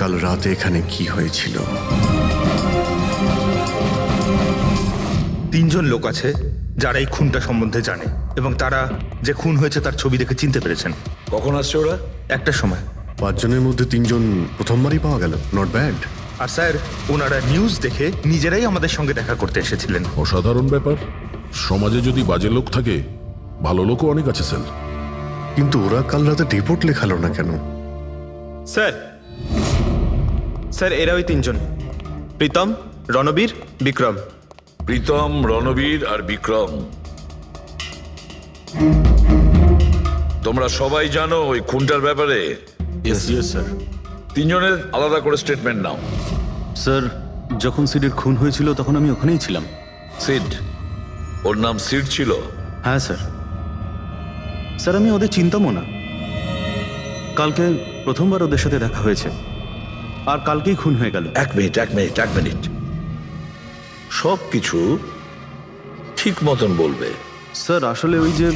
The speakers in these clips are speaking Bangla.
কাল রাতে এখানে কি হয়েছিল? তিনজন লোক আছে যারা এই খুনটা সম্বন্ধে জানে এবং তারা যে খুন হয়েছে তার ছবি দেখে চিনতে পেরেছেন। কখন আসছে ওরা? একটা সময়। 5 জনের মধ্যে 3 জন প্রথমবারই পাওয়া গেল। Not bad. আর স্যার, ওনারা নিউজ দেখে নিজেরাই আমাদের সঙ্গে দেখা করতে এসেছিলেন। অসাধারণ ব্যাপার। সমাজে যদি বাজে লোক থাকে, ভালো লোকও অনেক আছে স্যার। কিন্তু ওরা কাল রাতে রিপোর্ট লেখালো না কেন? স্যার স্যার এরা ওই তিনজন, প্রীতম, রণবীর, বিক্রম। প্রীতম, রণবীর আর বিক্রম। তোমরা সবাই জানো ওই খুনটার ব্যাপারে। Yes sir. তিনজনের আলাদা করে স্টেটমেন্ট নাও। স্যার, যখন সিডের খুন হয়েছিল তখন আমি ওখানেই ছিলাম। সিড, ওর নাম সিড ছিল? হ্যাঁ স্যার। স্যার, আমি ওদের চিনতামও না। কালকে প্রথমবার ওদের সাথে দেখা হয়েছে, আর কালকেই খুন হয়ে গেল। এক মিনিট। সব কিছু ঠিক মতন বলবে। স্যার, আসলে ওই যে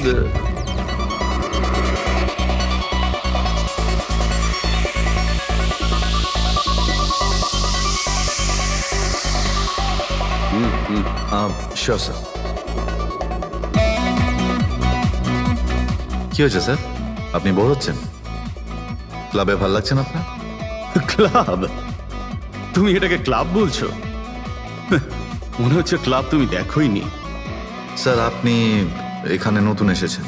শিওর স্যার। কি হয়েছে স্যার? আপনি বোর হচ্ছেন? ক্লাবে ভালো লাগছে না আপনার? ক্লাব? তুমি এটাকে ক্লাব বলছো? মনে হচ্ছে ক্লাব তুমি দেখোইনি। স্যার, আপনি এখানে নতুন এসেছেন,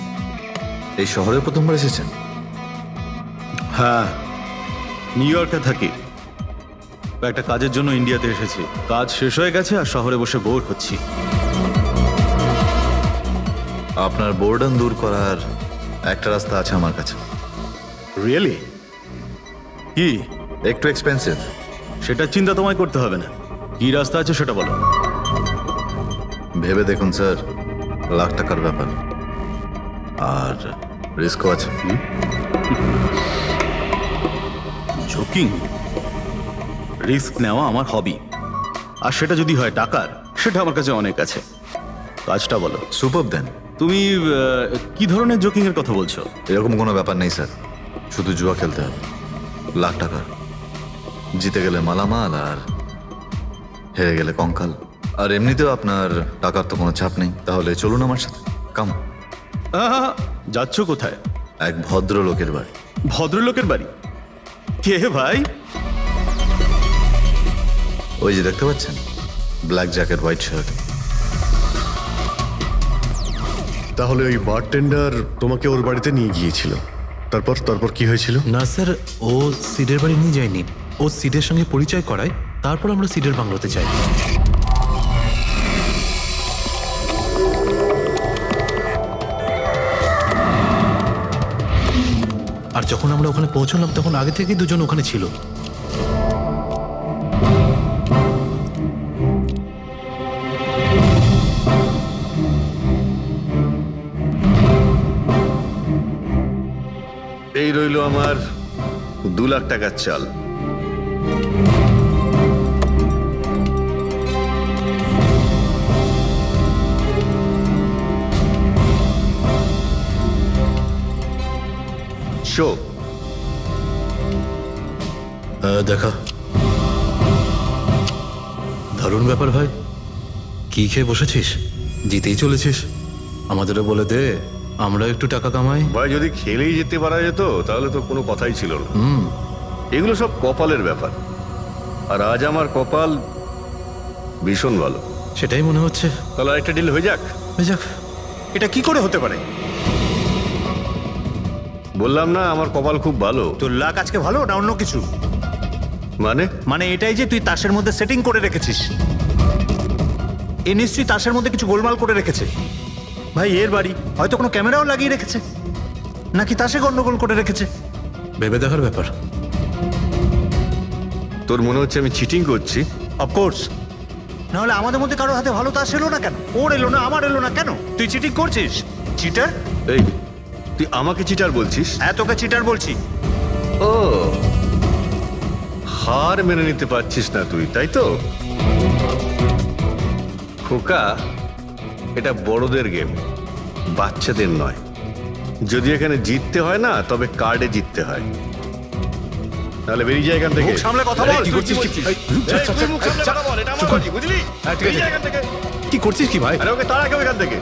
এই শহরে প্রথমবার এসেছেন? হ্যাঁ, নিউ ইয়র্কে থাকি। একটা কাজের জন্য ইন্ডিয়াতে এসেছি। কাজ শেষ হয়ে গেছে আর শহরে বসে বোর হচ্ছি। আপনার বোর্ডন দূর করার একটা রাস্তা আছে আমার কাছে। রিয়েলি? কি? একটু এক্সপেন্সিভ। সেটা চিন্তা তোমায় করতে হবে না। কি রাস্তা আছে সেটা বলো। ভেবে দেখুন স্যার, লাখ টাকার ব্যাপার, আর রিস্কও আছে। ঝুঁকি, রিস্ক নেওয়া আমার হবি। আর সেটা যদি হয় টাকার, সেটা আমার কাছে অনেক আছে। কাজটা বলো। সুপার দেন। তুমি কি ধরনের জোকিং এর কথা বলছো? এরকম কোনো ব্যাপার নেই স্যার, শুধু জুয়া খেলতে হবে। লাখ টাকা, জিতে গেলে মালামাল আর হেরে গেলে কঙ্কাল। আর এমনিতেও আপনার টাকার তো কোনো চাপ নেই। তাহলে চলুন আমার সাথে, কাম। যাচ্ছ কোথায়? এক ভদ্রলোকের বাড়ি। ভদ্রলোকের বাড়ি? কে ভাই? ওই যে দেখতে পাচ্ছেন, ব্ল্যাক জ্যাকেট, হোয়াইট শার্ট। তাহলে ওই বারটেন্ডার তোমাকে ওর বাড়িতে নিয়ে গিয়েছিল। তারপর কি হয়েছিল? না স্যার, ও সিডের বাড়ি নিয়ে যায়নি। ও সিডের সঙ্গে পরিচয় করায়, তারপর আমরা সিডের বাংলোতে যাই। আর যখন আমরা ওখানে পৌঁছলাম তখন আগে থেকেই দুজন ওখানে ছিল। এই রইল আমার 2 লাখ টাকার চাল। শো। দেখা। দারুণ ব্যাপার ভাই। কি খেয়ে বসেছিস? জিতেই চলেছিস। আমাদেরও বলে দে, আমরা একটু টাকা কামাই। ভাই, যদি খেলেই যেতে পারা যেত তাহলে তো কোনো কথাই ছিল না। এগুলো সব কপালের ব্যাপার, আর আজ আমার কপাল ভীষণ ভালো। সেটাই মনে হচ্ছে। তাহলে আরেকটা ডিল হয়ে যাক। যাক। এটা কি করে হতে পারে? বললাম না আমার কপাল খুব ভালো। তোর লাক আজকে ভালো না অন্য কিছু? মানে এটাই যে তুই তাসের মধ্যে সেটিং করে রেখেছিস। এ নিশ্চয়ই তাসের মধ্যে কিছু গোলমাল করে রেখেছে। ভাই, এর বাড়ি হয়তো কোনো ক্যামেরাও লাগিয়ে রেখেছে, নাকি তাসে গন্ডগোল করে রেখেছে। ভেবে দেখার ব্যাপার। তোর মনে হচ্ছে আমি চিটিং করছি? অফকোর্স, নাহলে আমাদের মধ্যে কারো হাতে ভালো তাস এলো না কেন? ওর এলো না, আমার এলো না কেন? তুই চিটিং করছিস, চিটার। এই, তুই আমাকে চিটার বলছিস? হ্যাঁ, তোকে চিটার বলছি। ও, হার মেনে নিতে পারছিস না তুই, তাই তো? খোকা, এটা বড়দের গেম, বাচ্চাদের নয়। যদি এখানে জিততে হয় না, তবে কার্ডে জিততে হয়। তাহলে বেরিয়ে যায় এখান থেকে। মুখ সামলে কথা বল। কি করছিস কি? তুই মুখ সামলে কথা বল, এটা আমার বাড়ি, বুঝলি? বেরিয়ে যায় এখান থেকে। কি করছিস কি ভাই? আরে ওকে তাড়া কেউ এখান থেকে।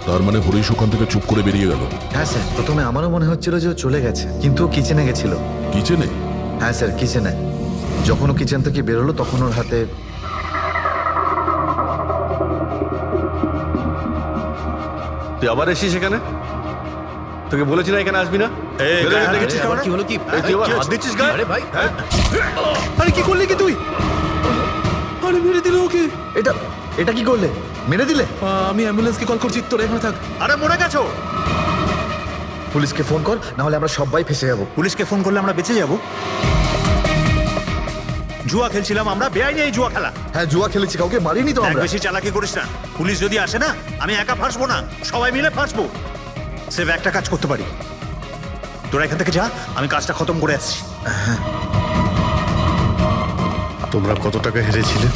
তার মানে হরিশ ওখান থেকে চুপ করে বেরিয়ে গেল। হ্যাঁ স্যার, প্রথমে আমারও মনে হচ্ছিল যে ও চলে গেছে, কিন্তু ও কিচেনে গেছিল। কিচেনে? হ্যাঁ স্যার, কিচেনে। যখন ও কিচেন থেকে বেরোলো তখন ওর হাতে তুই আবার এসেছিস এখানে? তোকে বলেছি না এখানে আসবি না? এই, বেরো গায়ে এখান হাত থেকে। দিচ্ছিস কেন? কি হলো কি? এই, তুই আবার হাত দিচ্ছিস গায়ে? আরে ভাই, আরে কি করলি কি তুই? আরে মেরে দিল ওকে। এটা এটা কি করলে? মেরে দিলে? আমি অ্যাম্বুলেন্সকে কল করছি, তোরা এখানে থাক। আরে মরে গেছো। পুলিশকে ফোন কর, না হলে আমরা সবাই ফেসে যাবো। পুলিশকে ফোন করলে আমরা বেঁচে যাব? জুয়া খেলছিলাম আমরা, বেআইনি এই জুয়া খেলা। হ্যাঁ, জুয়া খেলেছি, কাউকে মারিনি তো দেখ, আমরা। বেশি চালাকি করিস না। পুলিশ যদি আসে না, আমি একা ফাঁসবো না, সবাই মিলে ফাঁসবো। সেভ একটা কাজ করতে পারি, তোরা এখান থেকে যা, আমি কাজটা খতম করে আসছি। তোমরা কত টাকা হেরেছিলে?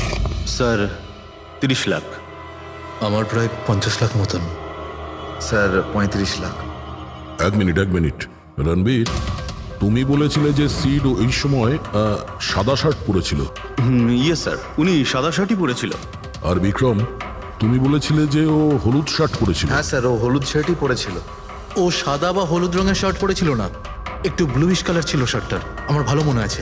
স্যার 30 লাখ। আমার প্রায় 50 লাখ মতন। স্যার 35 লাখ। এক মিনিট রণবীর, তুমি বলেছিলে যে সিড ওই সময় সাদা শার্ট পরেছিল, ইয়ে স্যার, উনি সাদা শার্টই পরেছিল। আর বিক্রম তুমি বলেছিলে যে ও হলুদ শার্ট পরেছিল। হ্যাঁ স্যার, ও হলুদ শার্টই পরেছিল। ও সাদা বা হলুদ রঙের শার্ট পরেছিল না, একটু ব্লুইশ কালার ছিল শার্টটার, আমার ভালো মনে আছে।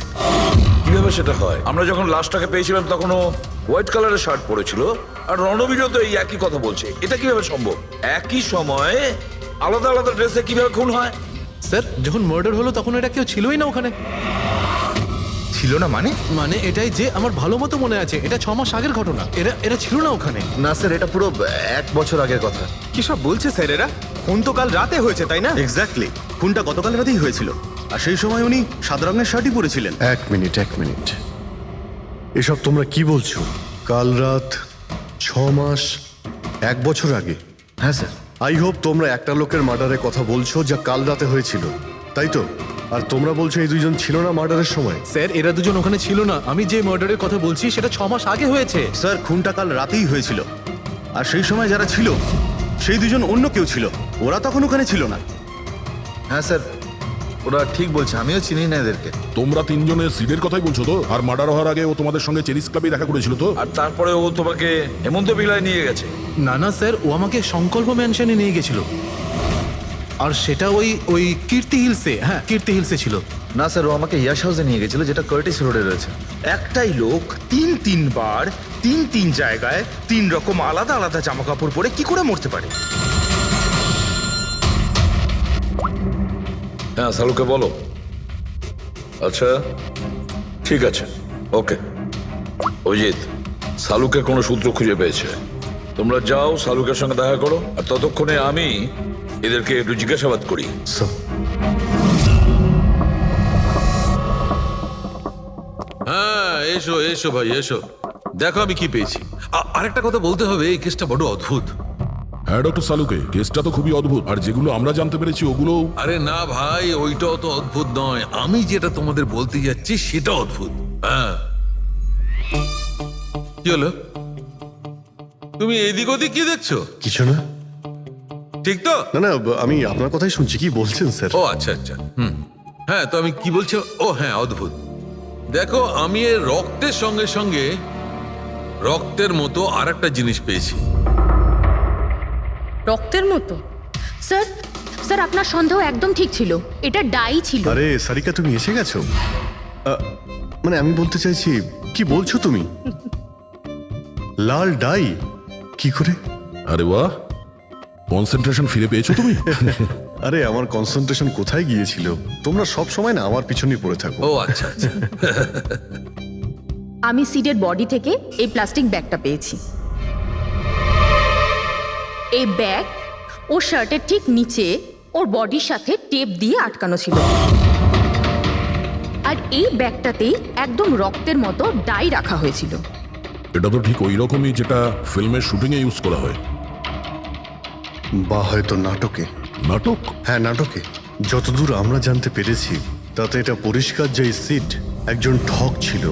কিভাবে সেটা হয়? আমরা যখন লাশটাকে পেয়েছিলাম তখন ও হোয়াইট কালারের শার্ট পরেছিল, আর রণবীরও তো এই একই কথা বলছে। এটা কিভাবে সম্ভব? একই সময়ে আলাদা আলাদা ড্রেসে কিভাবে খুন হয়? স্যার, যখন মার্ডার হলো তখন এটা কেউ ছিলই না ওখানে। ছিল না মানে? মানে এটাই যে আমার ভালো মতো মনে আছে, এটা 6 মাস আগের ঘটনা। এরা ছিল না ওখানে। না স্যার, এটা পুরো 1 বছর আগের কথা। কি সব বলছে স্যার এরা? খুন তো কাল রাতে হয়েছে, তাই না? এক্স্যাক্টলি, খুনটা গতকাল রাতেই হয়েছিল। আর সেই সময় উনি সাদা রঙের শার্টই পরেছিলেন। এক মিনিট, এসব তোমরা কি বলছো? কাল রাত, 6 মাস, 1 বছর আগে? হ্যাঁ স্যার। আই হোপ তোমরা একটা লোকের মার্ডারের কথা বলছো যা কাল রাতে হয়েছিল, তাই তো? আর তোমরা বলছো এই দুজন ছিল না মার্ডারের সময়? স্যার, এরা দুজন ওখানে ছিল না। আমি যে মার্ডারের কথা বলছি সেটা 6 মাস আগে হয়েছে। স্যার, খুনটা কাল রাতেই হয়েছিল। আর সেই সময় যারা ছিল সেই দুজন অন্য কেউ ছিল, ওরা তখন ওখানে ছিল না। হ্যাঁ স্যার, ওরা ঠিক বলছে, আমিও চিনি না এদেরকে। তোমরা তিনজনের সিডের কথাই বলছো তো? আর মার্ডার হওয়ার আগে ও তোমাদের সঙ্গে চেরিস ক্লাবে দেখা করেছিল তো? আর তারপরে ও তোমাকে হেমন্ত বিলায় নিয়ে গেছে। না স্যার, ও আমাকে সংকল্প ম্যানশনে নিয়ে গেছিল, আর সেটা ওই কীর্তি হিলসে। হ্যাঁ, কীর্তি হিলসে ছিল। না স্যার, ও আমাকে ইয়াশ হাউসে নিয়ে গেছিল, যেটা কার্টিস রোডে রয়েছে। একটাই লোক তিনবার তিন জায়গায় 3 রকম আলাদা আলাদা জামা কাপড় পরে কি করে মরতে পারে? হ্যাঁ, সালুকে বলো। আচ্ছা, ঠিক আছে, ওকে। অজিত, সালুকে কোনো সূত্র খুঁজে পেয়েছে। তোমরা যাও, সালুকের সঙ্গে দেখা করো, আর ততক্ষণে আমি এদেরকে একটু জিজ্ঞাসাবাদ করি। হ্যাঁ, এসো ভাই, এসো। দেখো আমি কি পেয়েছি। আরেকটা কথা বলতে হবে, এই কেসটা বড় অদ্ভুত। হ্যাঁ ডক্টর সালুকে, কেসটা তো খুবই অদ্ভুত, আর যেগুলো আমরা জানতে পেরেছি ওগুলো। আরে না ভাই, ওইটাও তো অদ্ভুত নয়, আমি যেটা তোমাদের বলতে যাচ্ছি সেটা অদ্ভুত। হ্যাঁ, কি হলো? তুমি এদিক ওদিক কি দেখছো? কিছু না। ঠিক তো? না, আমি আপনার কথাই শুনছি। কি বলছেন স্যার? ও আচ্ছা, হ্যাঁ, তো আমি কি বলছি? ও হ্যাঁ, অদ্ভুত। দেখো, আমি এর রক্তের সঙ্গে সঙ্গে রক্তের মতো আর একটা জিনিস পেয়েছি। রক্তের মতো? স্যার, স্যার আপনার সন্দেহ একদম ঠিক ছিল, এটা ডাই ছিল। আরে সারিকা, তুমি এসে গেছো? মানে আমি বলতে চাইছি, কি বলছো তুমি? লাল ডাই? কি করে? আরে বাহ, কনসেন্ট্রেশন ফিরে পেয়েছো তুমি? আরে আমার কনসেন্ট্রেশন কোথায় গিয়েছিল? তোমরা সব সময় না আমার পিছনেই পড়ে থাকো। ও আচ্ছা। আমি সিডের বডি থেকে এই প্লাস্টিক ব্যাগটা পেয়েছি। এই ব্যাগ ওর শার্টের ঠিক নিচে ওর বডির সাথে টেপ দিয়ে আটকানো ছিল, আর এই ব্যাগটাতেই একদম রক্তের মতো ডাই রাখা হয়েছিল। এটা তো ঠিক ওই রকমই যেটা ফিল্মের শুটিং এ ইউজ করা হয়। বা হয়তো নাটকে। নাটক? হ্যাঁ, নাটকে। যতদূর আমরা জানতে পেরেছি তাতে এটা পরিষ্কার যে সিড একজন ঠক ছিল।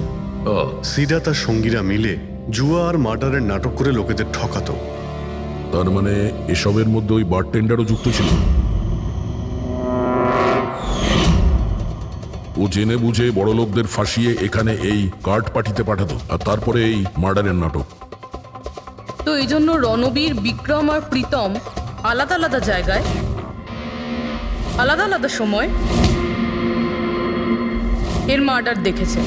সিডা তার সঙ্গীরা মিলে জুয়া আর মার্ডারের নাটক করে লোকেদের ঠকাতো। তার মানে এসবের মধ্যে ওই বারটেন্ডারও যুক্ত ছিল। ও জেনে বুঝে বড় লোকদের ফাঁসিয়ে এখানে এই কার্ড পার্টিতে পাঠাতো, আর তারপরে এই মার্ডারের নাটক। তো এই জন্য রণবীর, বিক্রম আর প্রীতম আলাদা আলাদা জায়গায় আলাদা আলাদা সময় এর মার্ডার দেখেছে।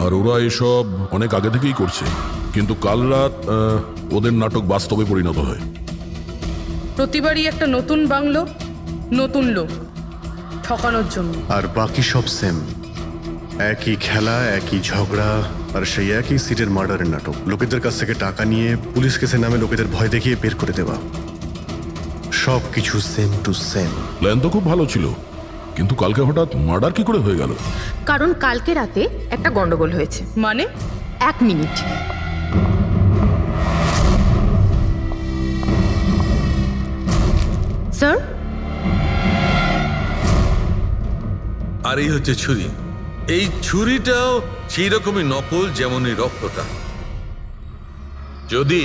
আর ওরা এসব অনেক আগে থেকেই করছে, কিন্তু কাল রাত ওদের নাটক বাস্তবে পরিণত হয়। প্রতিবারই একটা নতুন বাংলো, নতুন লোক ঠকানোর জন্য। আর বাকি সব সেম, একই খেলা, একই ঝগড়া, আর সেই একই সিটের মার্ডারের নাটক। লোকেদের কাছ থেকে টাকা নিয়ে পুলিশ কেসের নামে লোকেদের ভয় দেখিয়ে বের করে দেওয়া, সব কিছু সেম টু সেম। প্ল্যান তো খুব ভালো ছিল, কিন্তু কালকে হঠাৎ মার্ডার কি করে হয়ে গেল? কারণ কালকে রাতে একটা গন্ডগোল হয়েছে। মানে 1 মিনিট। স্যার, আর এই হচ্ছে ছুরি। এই ছুরিটাও সেই রকমই নকল যেমন এই রক্তটা। যদি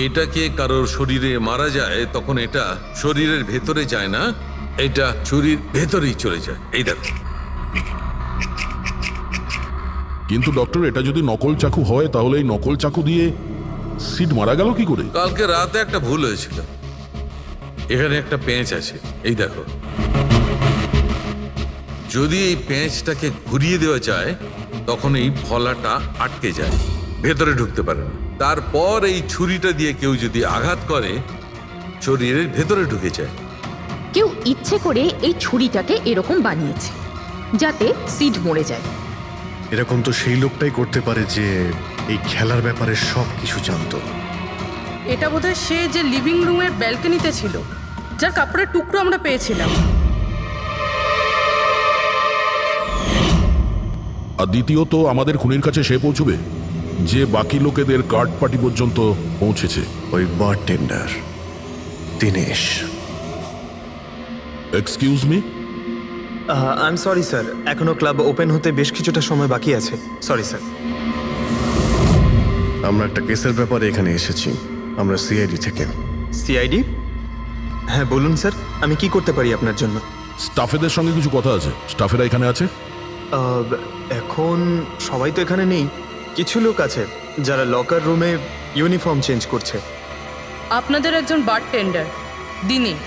এটাকে কারোর শরীরে মারা যায় তখন এটা শরীরের ভেতরে যায় না, এটা ছুরির ভেতরেই চলে যায়। এই দেখো। কিন্তু ডক্টর, এটা যদি নকল চাকু হয় তাহলে এই নকল চাকু দিয়ে সিড মারা গেল কি করে? কালকে রাতে একটা ভুল হয়েছিল। এখানে একটা পেঁচ আছে, এই দেখো। যদি এই পেঁচটাকে ঘুরিয়ে দেওয়া যায় তখন এই ফলাটা আটকে যায়, ভেতরে ঢুকতে পারে না। তারপর এই ছুরিটা দিয়ে কেউ যদি আঘাত করে শরীরের ভেতরে ঢুকে যায়। কেউ ইচ্ছে করে এই ছুরিটাকে এরকম বানিয়েছে যাতে সিড মরে যায়। এরকম তো সেই লোকটাই করতে পারে যে এই খেলার ব্যাপারে সব কিছু জানতো। এটা বোধহয় সে যে লিভিং রুমের ব্যালকনিতে ছিল, যার কাপড়ের টুকরো আমরা পেয়েছিলাম। আর দ্বিতীয়ত, আমাদের খুনির কাছে সে পৌঁছবে যে বাকি লোকেদের কার্ড পার্টি পর্যন্ত পৌঁছেছে। ওই bartender Dinesh. Excuse me? I am sorry sir, এখনো ক্লাব ওপেন হতে বেশ কিছুটা সময় বাকি আছে। Sorry sir. আমরা একটা কেসের ব্যাপারে এখানে এসেছি, আমরা সিআইডি থেকে। সিআইডি? হ্যাঁ বলুন স্যার, আমি কি করতে পারি আপনার জন্য? স্টাফেদের সঙ্গে কিছু কথা আছে। স্টাফেরা এখানে আছে? এখন সবাই তো এখানে নেই, কিছু লোক আছে যারা লকার রুমে ইউনিফর্ম চেঞ্জ করছে। আপনাদের একজন বারটেন্ডার দিনেশ,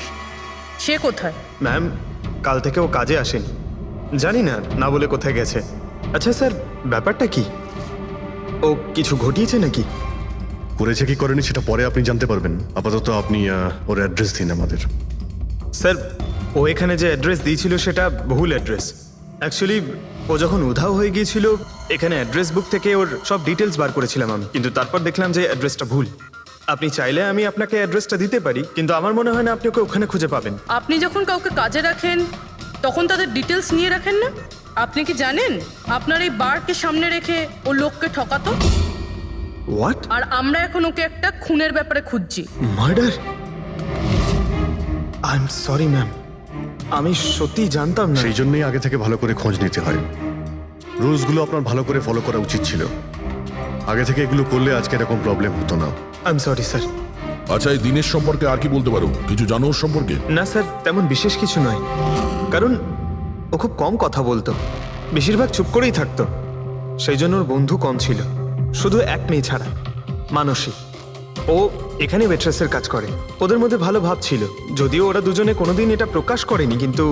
সে কোথায়? ম্যাম, কাল থেকে ও কাজে আসেনি, জানি না না বলে কোথায় গেছে। আচ্ছা স্যার, ব্যাপারটা কি? ও কিছু ঘটিয়েছে নাকি? করেছে কি করেনি সেটা পরে আপনি জানতে পারবেন। আপাতত আপনি ওর অ্যাড্রেস দিন আমাদের। স্যার, ও এখানে যে অ্যাড্রেস দিয়েছিল সেটা ভুল অ্যাড্রেস। অ্যাকচুয়ালি ও যখন উধাও হয়ে গিয়েছিল এখানে অ্যাড্রেস বুক থেকে ওর সব ডিটেলস বার করেছিলাম আমি, কিন্তু তারপর দেখলাম যে অ্যাড্রেসটা ভুল। আপনি চাইলে আমি আপনাকে অ্যাড্রেসটা দিতে পারি, কিন্তু আমার মনে হয় না আপনি ওকে ওখানে খুঁজে পাবেন। আপনি যখন কাউকে কাজে রাখেন তখন তাদের ডিটেলস নিয়ে রাখেন না? আপনি কি জানেন আপনার এই বারকে সামনে রেখে ও লোককে ঠকাতো? হোয়াট? আর আমরা এখন ওকে একটা খুনের ব্যাপারে খুঁজছি। Murder? I am sorry ma'am, আমি সত্যি জানতাম না। সেই জন্যই আগে থেকে ভালো করে খোঁজ নিতে হয়। রুলসগুলো আপনার ভালো করে ফলো করা উচিত ছিল। আগে থেকে এগুলো করলে আজকে এরকম প্রবলেম হতো না। I am sorry sir. আচ্ছা, এই দিনের সম্পর্কে আর কি বলতে পারো? কিছু জানো ওর সম্পর্কে? না স্যার, তেমন বিশেষ কিছু নয়, কারণ ও খুব কম কথা বলতো, বেশিরভাগ চুপ করেই থাকতো। সেই জন্য ওর বন্ধু কম ছিল, শুধু এক মেয়ে ছাড়া, মানসী। ও এখানে ওয়েট্রেসের কাজ করে। ওদের মধ্যে ভালো ভাব ছিল, যদিও ওরা দুজনে কোনোদিন এটা প্রকাশ করেনি, কিন্তু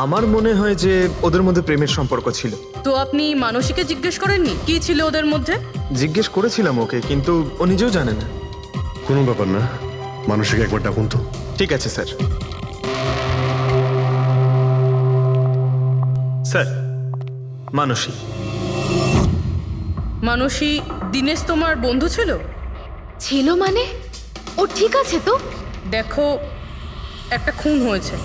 আমার মনে হয় যে ওদের মধ্যে প্রেমের সম্পর্ক ছিল। তো আপনি মানসীকে জিজ্ঞেস করেননি কি ছিল ওদের মধ্যে? জিজ্ঞেস করেছিলাম ওকে, কিন্তু ও নিজেও জানে না। কোনো ব্যাপার না, মানুষকে একবার ডাকুন তো। ঠিক আছে স্যার। স্যার, মানসী। মানসী, দিনেশ তোমার বন্ধু ছিল? ছিল মানে? ও ঠিক আছে তো? দেখো, একটা খুন হয়েছে,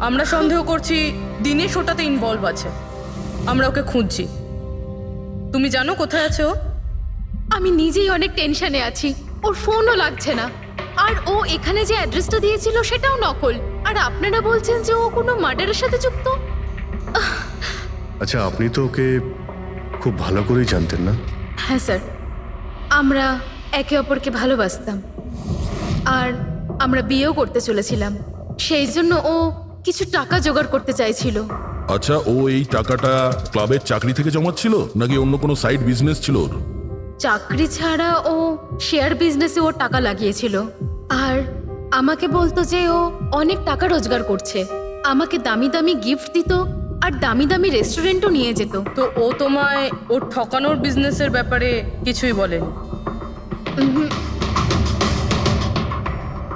আমরা সন্দেহ করছি দিনেশ ওটাতে ইনভলভ আছে। আমরা ওকে খুঁজছি। তুমি জানো কোথায় আছে ও? আমি নিজেই অনেক টেনশনে আছি, ওর ফোনও লাগছে না। আর ও এখানে যে অ্যাড্রেসটা দিয়েছিল সেটাও নকল। আর আপনারা বলছেন যে ও কোনো মার্ডারের সাথে যুক্ত? আচ্ছা, আপনি তো ওকে খুব ভালো করেই জানতেন না? হ্যাঁ স্যার, আমরা একে অপরকে ভালোবাসতাম আর আমরা বিয়েও করতে চলেছিলাম। সেই জন্য ও কিছু টাকা জোগাড় করতে চাইছিল। আচ্ছা, ও এই টাকাটা ক্লাবের চাকরি থেকে জমাচ্ছিল নাকি অন্য কোনো সাইড বিজনেস ছিল ওর? চাকরি ছাড়া ও শেয়ার বিজনেসে ওর টাকা লাগিয়েছিল। আর আমাকে বলতো যে ও অনেক টাকা রোজগার করছে, আমাকে দামি দামি গিফট দিত আর দামি দামি রেস্টুরেন্টও নিয়ে যেত। তো ও তোমায় ওর ঠকানোর বিজনেসের ব্যাপারে কিছুই বলেনি?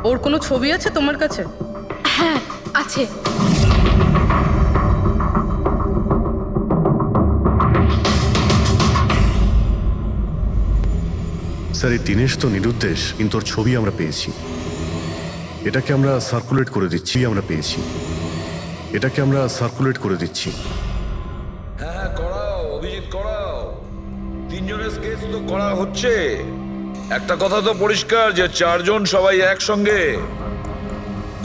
ওর কোনো ছবি আছে তোমার কাছে? হ্যাঁ আছে। স্যার, এই দিনেশ তো নিরুদ্দেশ, কিন্তু ওর ছবি আমরা পেয়েছি। এটাকে আমরা সার্কুলেট করে দিচ্ছি। হ্যাঁ, করাও অভিজিৎ, করাও। তিনজনের স্কেচ তো করা হচ্ছে। একটা কথা তো পরিষ্কার যে চারজন সবাই একসঙ্গে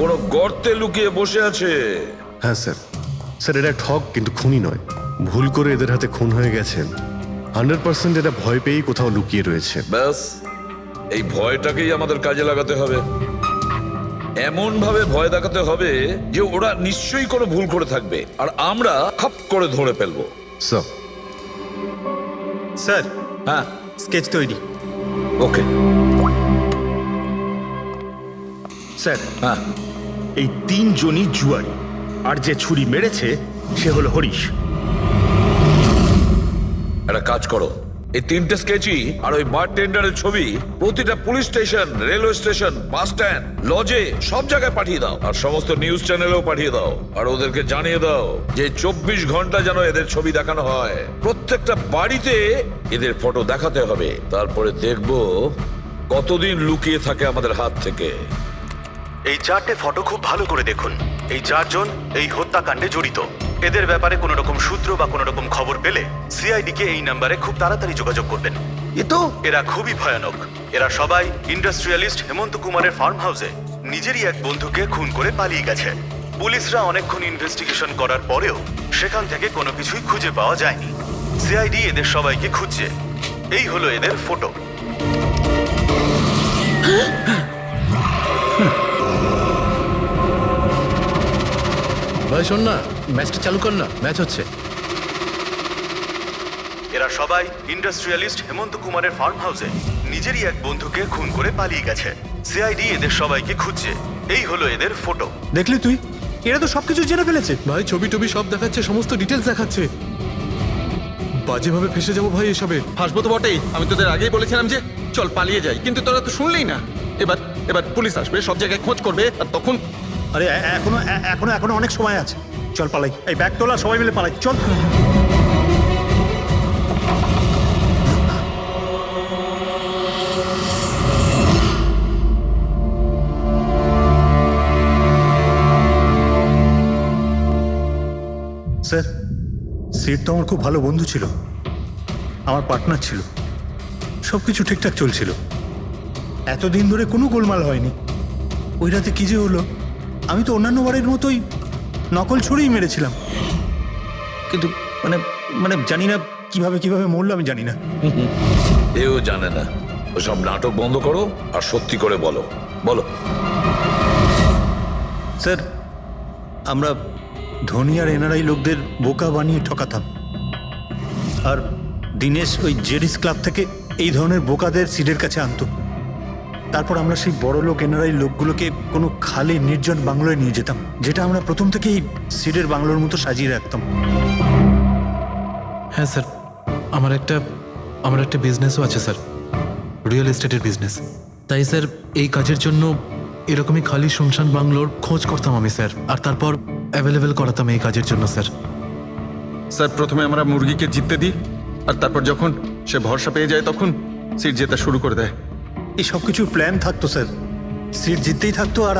কোনো গর্তে লুকিয়ে বসে আছে। হ্যাঁ স্যার। স্যার, এরা ঠক কিন্তু খুনি নয়। ভুল করে এদের হাতে খুন হয়ে গেছেন। 100% এটা ভয় পেয়েই কোথাও লুকিয়ে রয়েছে। ব্যাস, এই ভয়টাকেই আমাদের কাজে লাগাতে হবে। এমন ভাবে ভয় দেখাতে হবে যে ওরা নিশ্চয়ই কোনো ভুল করে থাকবে আর আমরা খাপ করে ধরে ফেলবো। স্যার, স্যার, হ্যাঁ, স্কেচ তৈরি। ওকে স্যার, হ্যাঁ, এই তিনজনই জুয়ারি, আর যে ছুরি মেরেছে সে হলো হরিশ। একটা কাজ করো, এই তিনটে স্কেচই আর ওই বারটেন্ডারের ছবি প্রতিটা police station, railway station, bus stand, লজে সব জায়গায় পাঠিয়ে দাও। আর সমস্ত নিউজ চ্যানেলেও পাঠিয়ে দাও। আর ওদেরকে জানিয়ে দাও যে 24 ঘন্টা যেন এদের ছবি দেখানো হয়। প্রত্যেকটা বাড়িতে এদের ফটো দেখাতে হবে। তারপরে দেখবো কতদিন লুকিয়ে থাকে আমাদের হাত থেকে। এই 4টে ফটো খুব ভালো করে দেখুন। এই 4 জন এই হত্যাকাণ্ডে জড়িত। এদের ব্যাপারে কোনো রকম সূত্র বা কোনো রকম খবর পেলে সিআইডি কে এই নাম্বারে খুব তাড়াতাড়ি যোগাযোগ করবেন। এরা খুবই ভয়ানক। এরা সবাই ইন্ডাস্ট্রিয়ালিস্ট হেমন্ত কুমারের ফার্ম হাউসে নিজেরই এক বন্ধুকে খুন করে পালিয়ে গেছে। পুলিশরা অনেকক্ষণ ইনভেস্টিগেশন করার পরেও সেখান থেকে কোনো কিছুই খুঁজে পাওয়া যায়নি। সিআইডি এদের সবাইকে খুঁজছে। এই হলো এদের ফটো। ভাই শোন না, ম্যাচটা চালু কর না, ম্যাচ হচ্ছে। এরা সবাই ইন্ডাস্ট্রিয়ালিস্ট হেমন্ত কুমারের ফার্ম হাউসে নিজেরই এক বন্ধুকে খুন করে পালিয়ে গেছে। সিআইডি এদের সবাইকে খুঁজছে। এই হলো এদের ফটো। দেখলি তুই, এরা তো সবকিছু জেনে ফেলেছে। ভাই ছবি টবি সব দেখাচ্ছে, সমস্ত ডিটেলস দেখাচ্ছে। বাজেভাবে ফেসে যাবো ভাই এসবে। হাসবো তো বটেই। আমি তোদের আগেই বলেছিলাম যে চল পালিয়ে যাই, কিন্তু তোরা তো শুনলেই না। এবার পুলিশ আসবে, সব জায়গায় খোঁজ করবে, আর তখন আরে এখনো অনেক সময় আছে। চল পালাই। এই ব্যাগ তোলা, সবাই মিলে পালাই, চল। স্যার, সিট তো আমার খুব ভালো বন্ধু ছিল, আমার পার্টনার ছিল। সব কিছু ঠিকঠাক চলছিল। এতদিন ধরে কোনো গোলমাল হয়নি। ওই রাতে কি যে হলো, আমি তো অন্যান্য বারের মতোই নকল ছুরিই মেরেছিলাম। কিন্তু মানে জানি না কিভাবে মরলো, আমি জানি না। এও জানে না। ওসব নাটক বন্ধ করো আর সত্যি করে বলো। স্যার, আমরা ধনী আর এনআরআই লোকদের বোকা বানিয়ে ঠকাতাম। আর দিনেশ ওই জেডিস ক্লাব থেকে এই ধরনের বোকাদের সিডের কাছে আনতো। তারপর আমরা সেই বড় লোক এনআরআই লোকগুলোকে কোনো খালি নির্জন বাংলোয় নিয়ে যেতাম, যেটা আমরা প্রথম থেকেই সিডের বাংলোর মতো সাজিয়ে রাখতাম। হ্যাঁ স্যার, আমার একটা বিজনেসও আছে স্যার, রিয়েল এস্টেটের বিজনেস। তাই স্যার এই কাজের জন্য এরকমই খালি শুনশান বাংলোর খোঁজ করতাম আমি স্যার, আর তারপর অ্যাভেলেবেল করাতাম এই কাজের জন্য স্যার। স্যার প্রথমে আমরা মুরগিকে জিততে দিই, আর তারপর যখন সে ভরসা পেয়ে যায় তখন সিট জেতা শুরু করে দেয়। এই সব কিছুর প্ল্যান থাকতো স্যার। সিট জিততেই থাকতো, আর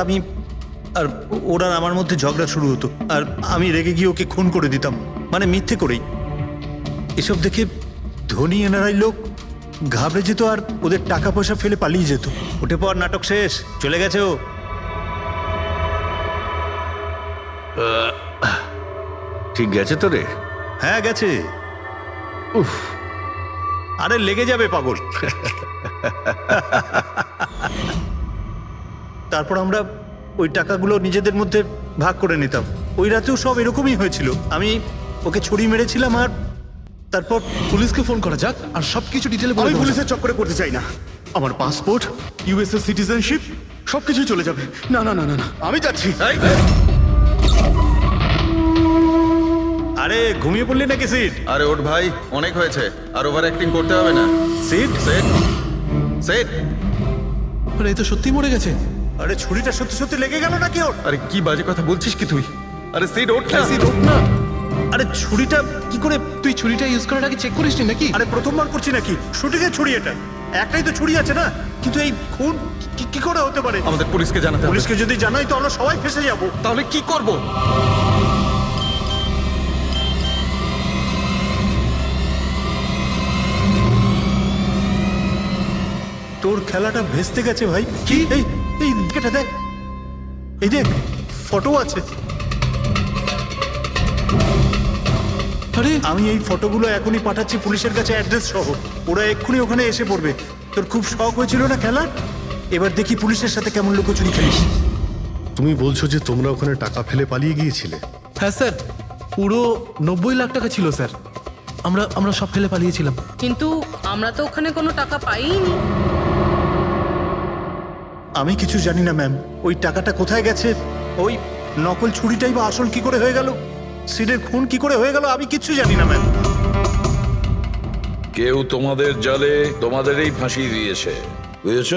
ওরা আমার মধ্যে ঝগড়া শুরু হতো, আর আমি রেগে গিয়ে ওকে খুন করে দিতাম, মানে মিথ্যে করেই। এসব দেখে ধনী এনআরআই লোক ঘাবড়ে যেত আর ওদের টাকা পয়সা ফেলে পালিয়ে যেত। উঠে পর, নাটক শেষ, চলে গেছে ও। ঠিক গেছে তো রে? হ্যাঁ গেছে। উফ, আরে লেগে যাবে পাগল। তারপর আমরা ওই টাকাগুলো নিজেদের মধ্যে ভাগ করে নিতাম। ওই রাতেও সব এরকমই হয়েছিল। আমি ওকে ছুরি মেরেছিলাম আর তারপর পুলিশকে ফোন করা যাক আর সবকিছু ডিটেলে বলে আমি দেবো, স্যার। পুলিশের চক্করে করতে চাই না। আমার পাসপোর্ট, ইউএসএ সিটিজেনশিপ সবকিছু চলে যাবে। না না না না না, আমি যাচ্ছি। আরে ঘুমিয়ে পড়লি নাকি সিট? আরে ওঠ ভাই, অনেক হয়েছে, আর ওভার অ্যাক্টিং করতে হবে না। Seat set set. আরে এই তো সত্যি মরে গেছে। আরে ছুরিটা সত্যি সত্যি লেগে গেল নাকি ওর? আরে কি বাজে কথা বলছিস কি তুই? আরে সিট ওঠ না। সিট ওঠ না। আরে ছুরিটা কি করে? তুই ছুরিটা ইউজ করার আগে চেক করিসনি নাকি? আরে প্রথমবার করছি নাকি? শুটিং এর ছুরি এটা, একটাই তো ছুরি আছে না। কিন্তু এই খুন কি করে হতে পারে? আমাদের পুলিশকে জানাতে হবে। পুলিশকে যদি জানাই তো আমরা সবাই ফেসে যাব। তাহলে কি করব? তোর খেলাটা ভেস্তে গেছে ভাই। কি? এই এই দিকটা দেখ, এই দেখ ফটো আছে। আরে আমি এই ফটোগুলো এখনই পাঠাচ্ছি পুলিশের কাছে অ্যাড্রেস সহ। ওরা এক্ষুনি ওখানে এসে পড়বে। তোর খুব শখ হয়েছিল না খেলার? এবার দেখি পুলিশের সাথে কেমন লুকোচুরি খেলিস। তুমি বলছো যে তোমরা ওখানে টাকা ফেলে পালিয়ে গিয়েছিলে? হ্যাঁ স্যার, পুরো 90 লাখ টাকা ছিল স্যার। আমরা সব ফেলে পালিয়েছিলাম। কিন্তু আমরা তো ওখানে কোনো টাকা পাইনি। আমি কিছু জানি না ম্যাম, ওই টাকাটা কোথায় গেছে, ওই নকল ছুরিটাই বা আসল কি করে হয়ে গেল, সিডের খুন কি করে হয়ে গেল, আমি কিচ্ছু জানি না ম্যাম। কেউ তোমাদের জালে তোমাদেরই ফাঁসিয়ে দিয়েছে, বুঝেছ?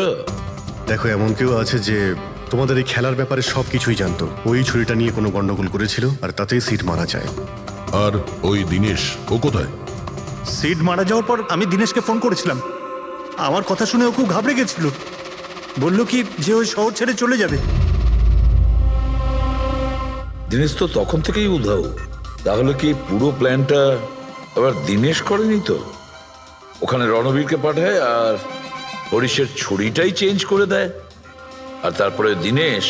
দেখো, এমন কেউ আছে যে তোমাদের এই খেলার ব্যাপারে সব কিছুই জানতো। ওই ছুরিটা নিয়ে কোনো গন্ডগোল করেছিল আর তাতেই সিট মারা যায়। আর ওই দিনেশ, ও কোথায়? সিড মারা যাওয়ার পর আমি দিনেশকে ফোন করেছিলাম। আমার কথা শুনে ও খুব ঘাবড়ে গেছিল। বললো কি যে ওই শহর ছেড়ে চলে যাবে। দিনেশ তো তখন থেকেই উধাও। তাহলে কি পুরো প্ল্যানটা আবার দিনেশ করেনি তো? ওখানে রণবীরকে পাঠায় আর হরিশের ছুরিটাই চেঞ্জ করে দেয়, আর তারপরে দিনেশ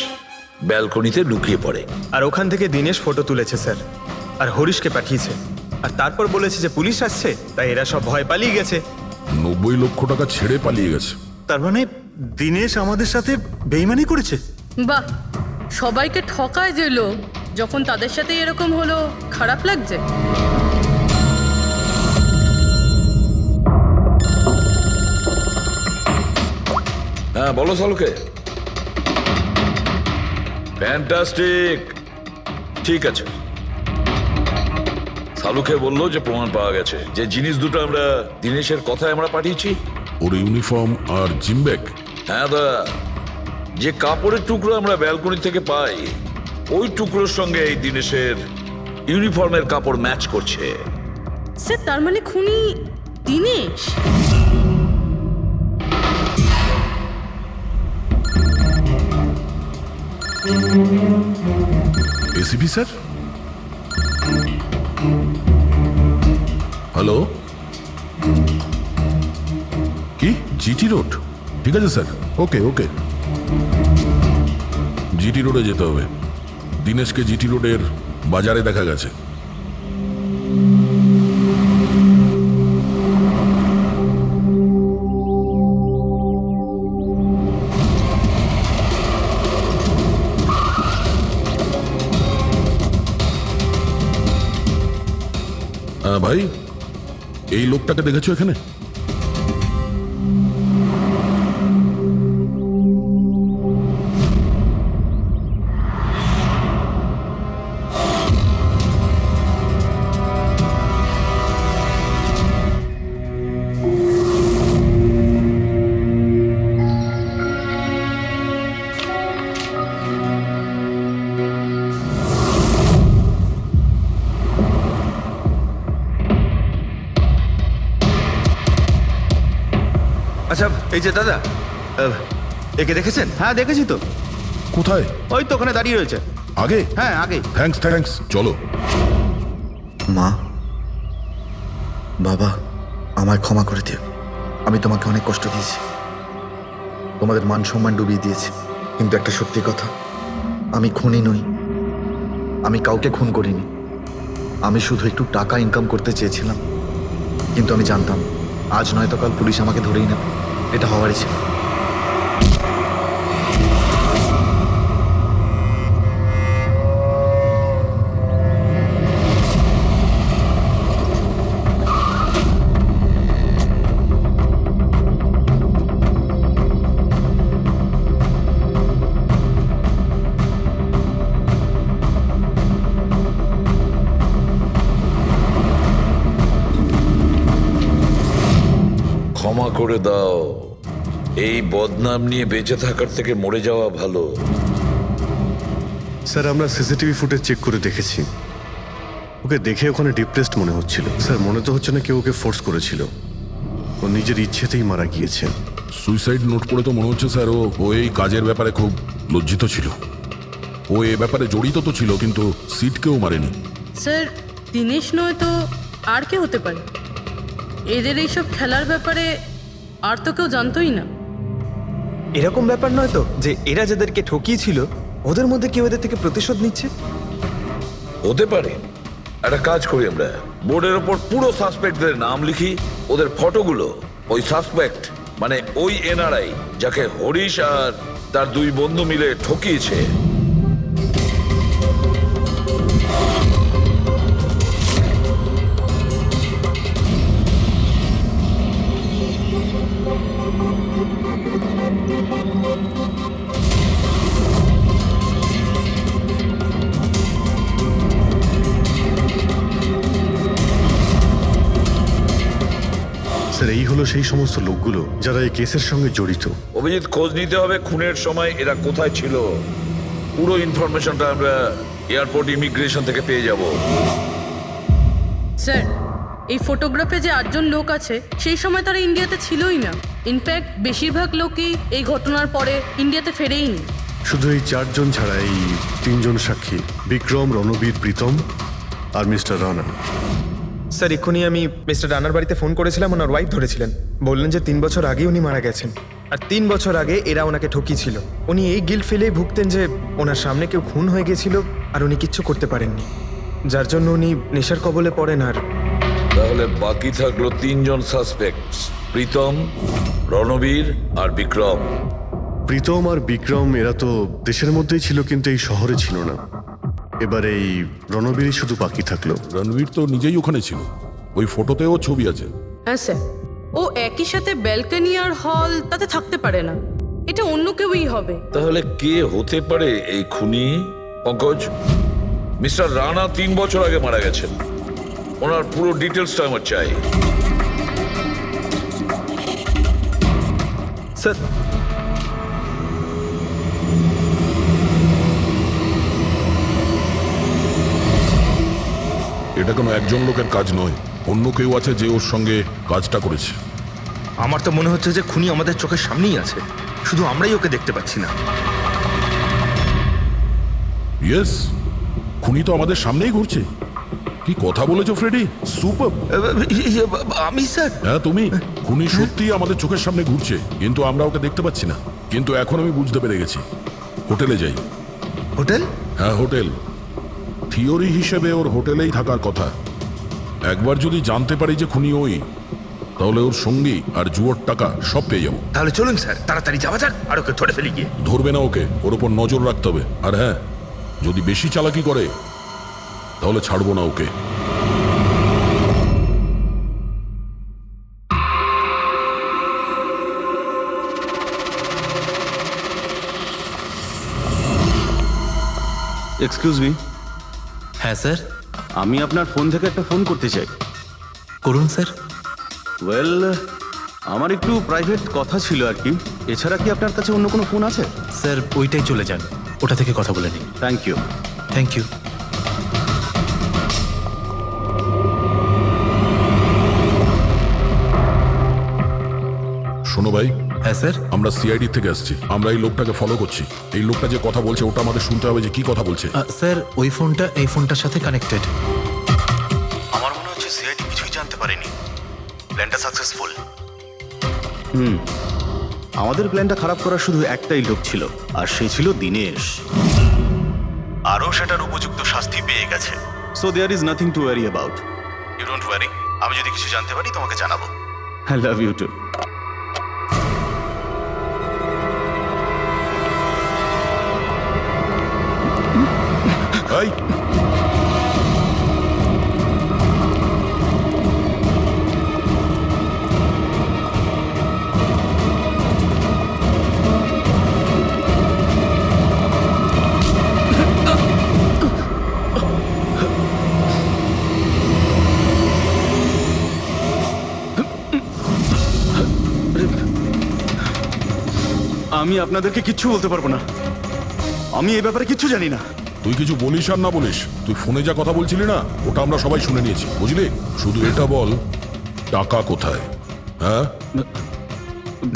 ব্যালকনিতে লুকিয়ে পড়ে। আর ওখান থেকে দিনেশ ফটো তুলেছে স্যার, আর হরিশকে পাঠিয়েছে। আর তারপর বলেছে যে পুলিশ আসছে, তাই এরা সব ভয় পালিয়ে গেছে। 90 লক্ষ টাকা ছেড়ে পালিয়ে গেছে। তার মানে দিনেশ আমাদের সাথে বেইমানি করেছে। বাহ, সবাইকে ঠকায় যে লোক, যখন তাদের সাথে এরকম হলো খারাপ লাগছে। হ্যাঁ বলো সালুকে। ফ্যান্টাস্টিক, ঠিক আছে। সালুকে বললো যে প্রমাণ পাওয়া গেছে, যে জিনিস দুটো আমরা দিনেশের কথায় আমরা পাঠিয়েছি। ওর ইউনিফর্ম আর জিম ব্যাগ। হ্যাঁ দা, যে কাপড়ের টুকরো আমরা ব্যালকনি থেকে পাই, ওই টুকরোর সঙ্গে এই দিনেশের ইউনিফর্মের কাপড় ম্যাচ করছে। স্যার, তার মানে খুনি দিনেশ? ACP sir, hello. কি জিটি রোড? ঠিক আছে স্যার, ওকে ওকে। জিটি রোডে যেতে হবে। দিনেশকে জিটি রোডের বাজারে দেখা গেছে। ভাই, এই লোকটাকে দেখেছো এখানে? আচ্ছা, এই যে দাদা, একে দেখেছেন? হ্যাঁ দেখেছি তো। কোথায়? ওই তো ওখানে দাঁড়িয়ে রয়েছে। আগে? হ্যাঁ আগে। থ্যাঙ্কস থ্যাঙ্কস, চলো। মা, বাবা, আমায় ক্ষমা করে দিও। আমি তোমাকে অনেক কষ্ট দিয়েছি, তোমাদের মান সম্মান ডুবিয়ে দিয়েছি। কিন্তু একটা সত্যি কথা, আমি খুনি নই। আমি কাউকে খুন করিনি। আমি শুধু একটু টাকা ইনকাম করতে চেয়েছিলাম। কিন্তু আমি জানতাম আজ নয়তো কাল পুলিশ আমাকে ধরেই নেবে। এটা হওয়ারই ছিল। ক্ষমা করে দাও। এই বদনাম নিয়ে বেঁচে থাকার থেকে মরে যাওয়া ভালো। স্যার আমরা সিসিটিভি ফুটেজ চেক করে দেখেছি, ওকে দেখে ওখানে ডিপ্রেসড মনে হচ্ছিল। স্যার মনে তো হচ্ছে না কেউ ওকে ফোর্স করেছিল, ও নিজের ইচ্ছেতেই মারা গিয়েছে। সুইসাইড নোট পড়ে তো মনে হচ্ছে স্যার ও এই কাজের ব্যাপারে খুব লজ্জিত ছিল। ও এ ব্যাপারে জড়িত তো ছিল, কিন্তু সিটকেও মারেনি। স্যার দিনেশ নয় তো আর কে হতে পারে? এদের এইসব খেলার ব্যাপারে আর তো কেউ জানতোই না। এরকম ব্যাপার নয় তো যে এরা যাদেরকে ঠকিয়েছিল ওদের মধ্যে কেউ এদের থেকে প্রতিশোধ নিচ্ছে? হতে পারে। একটা কাজ করি, আমরা বোর্ডের ওপর পুরো সাসপেক্টদের নাম লিখি, ওদের ফটোগুলো ওই সাসপেক্ট মানে ওই এনআরআই যাকে হরিশ আর তার দুই বন্ধু মিলে ঠকিয়েছে, স্যার এই হলো সেই সমস্ত লোকগুলো যারা এই কেসের সঙ্গে জড়িত। অভিজিৎ খোঁজ নিতে হবে খুনের সময় এরা কোথায় ছিল। পুরো ইনফরমেশনটা আমরা এয়ারপোর্ট ইমিগ্রেশন থেকে পেয়ে যাব। স্যার এই ফটোগ্রাফে যে 8 জন লোক আছে সেই সময় তারা ইন্ডিয়াতে ছিলই না। ইনফ্যাক্ট বেশিরভাগ লোকই এই ঘটনার পরে ইন্ডিয়াতে ফেরেইনি। শুধু এই 4 জন ছাড়া এই 3 জন সাক্ষী, বিক্রম, রণবীর, প্রীতম আর মিস্টার রানা। স্যার এক্ষুনি আমি মিস্টার রানার বাড়িতে ফোন করেছিলাম, ওনার ওয়াইফ ধরেছিলেন। বললেন যে 3 বছর আগে উনি মারা গেছেন, আর 3 বছর আগে এরা ওনাকে ঠকিয়েছিল। উনি এই গিল্ট ফিলেই ভুগতেন যে ওনার সামনে কেউ খুন হয়ে গেছিল আর উনি কিচ্ছু করতে পারেননি, যার জন্য উনি নেশার কবলে পড়েন। আর তাহলে বাকি থাকলো 3 জন সাসপেক্ট, প্রীতম, রণবীর আর বিক্রম। প্রীতম আর বিক্রম এরা তো দেশের মধ্যেই ছিল, কিন্তু এই শহরে ছিল না। এবার এই রণবীরই শুধু বাকি থাকলো। রণবীর তো নিজেই ওখানে ছিল, ওই ফটোতেও ছবি আছে। হ্যাঁ স্যার, ও একই সাথে ব্যালকনি আর হল তাতে থাকতে পারে না, এটা অন্য কেউই হবে। তাহলে কে হতে পারে এই খুনি? পঙ্কজ, মিস্টার রানা 3 বছর আগে মারা গেছেন, ওনার পুরো ডিটেলসটা আমার চাই। স্যার এটা কোনো একজন লোকের কাজ নয়, অন্য কেউ আছে যে ওর সঙ্গে কাজটা করেছে। আমার তো মনে হচ্ছে যে খুনি আমাদের চোখের সামনেই আছে, শুধু আমরাই ওকে দেখতে পাচ্ছি না। ইয়েস, খুনি তো আমাদের সামনেই ঘুরছে। কি কথা বলেছো ফ্রেডি, সুপার। আমি স্যার? হ্যাঁ তুমি। খুনি সত্যি আমাদের চোখের সামনে ঘুরছে, কিন্তু আমরা ওকে দেখতে পাচ্ছি না। কিন্তু এখন আমি বুঝতে পেরে গেছি। হোটেলে যাই। হোটেল? হ্যাঁ হোটেল। থিওরি হিসেবে ওর হোটেলেই থাকার কথা। একবার যদি জানতে পারি যে খুনি ওই, তাহলে ওর সঙ্গী আর জুয়োর টাকা সব পেয়ে যাবো। তাহলে চলুন স্যার, তাড়াতাড়ি যাওয়া যাক আর ওকে ধরে ফেলি গিয়ে। ধরবে না ওকে, ওর ওপর নজর রাখতে হবে। আর হ্যাঁ, যদি বেশি চালাকি করে তাহলে ছাড়বো না ওকে। Excuse me. হ্যাঁ স্যার। আমি আপনার ফোন থেকে একটা ফোন করতে চাই। করুন স্যার। ওয়েল, আমার একটু প্রাইভেট কথা ছিল আর কি। এছাড়া কি আপনার কাছে অন্য কোনো ফোন আছে? স্যার ওইটাই চলে যান, ওটা থেকে কথা বলে নিন। Thank you. Thank you. শোনো ভাই। হ্যাঁ স্যার। আমরা সিআইডি থেকে আসছি, আমরা এই লোকটাকে ফলো করছি। এই লোকটা যে কথা বলছে ওটা আমাদের শুনতে হবে যে কি কথা বলছে। স্যার ওই ফোনটা এই ফোনটার সাথে কানেক্টেড। আমার মনে হচ্ছে সিআইডি কিছুই জানতে পারেনি। প্ল্যানটা সাকসেসফুল। আমাদের প্ল্যানটা খারাপ করার শুধু একটাই লোক ছিল, আর সে ছিল দিনেশ। আরও সেটার উপযুক্ত শাস্তি পেয়ে গেছে। So there is nothing to worry about. You don't worry, আমি যদি কিছু জানতে পারি তোমাকে জানাবো। I love you too. এই আমি আপনাদেরকে কিচ্ছু বলতে পারবো না। আমি এই ব্যাপারে কিচ্ছু জানি না। তুই কিছু বলিস আর না বলিস, তুই ফোনে যা কথা বলছিলি না ওটা আমরা সবাই শুনে নিয়েছি, বুঝলি? শুধু এটা বল, টাকা কোথায়? হ্যাঁ,